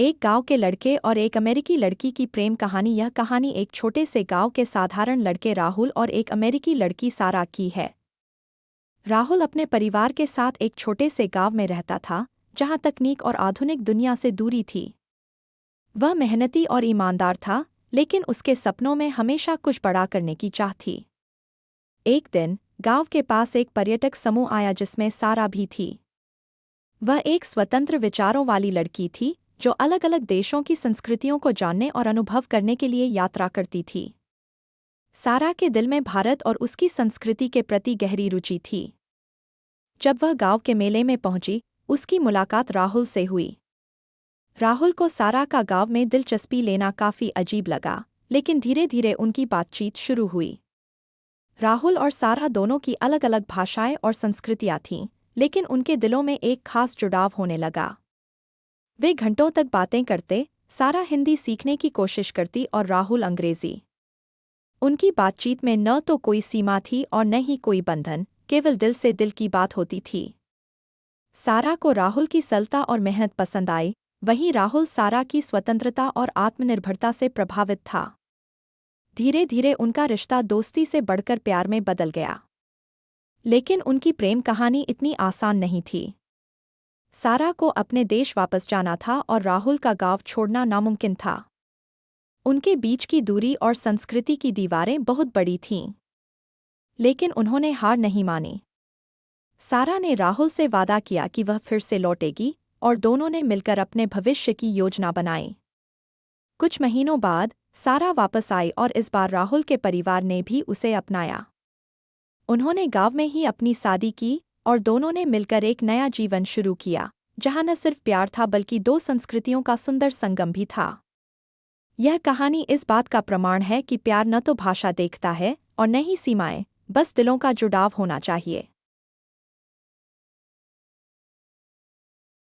एक गांव के लड़के और एक अमेरिकी लड़की की प्रेम कहानी। यह कहानी एक छोटे से गांव के साधारण लड़के राहुल और एक अमेरिकी लड़की सारा की है। राहुल अपने परिवार के साथ एक छोटे से गांव में रहता था, जहां तकनीक और आधुनिक दुनिया से दूरी थी। वह मेहनती और ईमानदार था, लेकिन उसके सपनों में हमेशा कुछ बड़ा करने की चाह थी। एक दिन गांव के पास एक पर्यटक समूह आया, जिसमें सारा भी थी। वह एक स्वतंत्र विचारों वाली लड़की थी, जो अलग अलग देशों की संस्कृतियों को जानने और अनुभव करने के लिए यात्रा करती थी। सारा के दिल में भारत और उसकी संस्कृति के प्रति गहरी रुचि थी। जब वह गांव के मेले में पहुंची, उसकी मुलाकात राहुल से हुई। राहुल को सारा का गांव में दिलचस्पी लेना काफी अजीब लगा, लेकिन धीरे धीरे उनकी बातचीत शुरू हुई। राहुल और सारा दोनों की अलग अलग भाषाएं और संस्कृतियां थीं, लेकिन उनके दिलों में एक खास जुड़ाव होने लगा। वे घंटों तक बातें करते, सारा हिंदी सीखने की कोशिश करती और राहुल अंग्रेजी। उनकी बातचीत में न तो कोई सीमा थी और न ही कोई बंधन, केवल दिल से दिल की बात होती थी। सारा को राहुल की सरलता और मेहनत पसंद आई, वहीं राहुल सारा की स्वतंत्रता और आत्मनिर्भरता से प्रभावित था। धीरे धीरे उनका रिश्ता दोस्ती से बढ़कर प्यार में बदल गया। लेकिन उनकी प्रेम कहानी इतनी आसान नहीं थी। सारा को अपने देश वापस जाना था और राहुल का गांव छोड़ना नामुमकिन था। उनके बीच की दूरी और संस्कृति की दीवारें बहुत बड़ी थीं। लेकिन उन्होंने हार नहीं मानी। सारा ने राहुल से वादा किया कि वह फिर से लौटेगी, और दोनों ने मिलकर अपने भविष्य की योजना बनाई। कुछ महीनों बाद सारा वापस आई और इस बार राहुल के परिवार ने भी उसे अपनाया। उन्होंने गांव में ही अपनी शादी की और दोनों ने मिलकर एक नया जीवन शुरू किया, जहां न सिर्फ प्यार था बल्कि दो संस्कृतियों का सुंदर संगम भी था। यह कहानी इस बात का प्रमाण है कि प्यार न तो भाषा देखता है और न ही सीमाएं, बस दिलों का जुड़ाव होना चाहिए।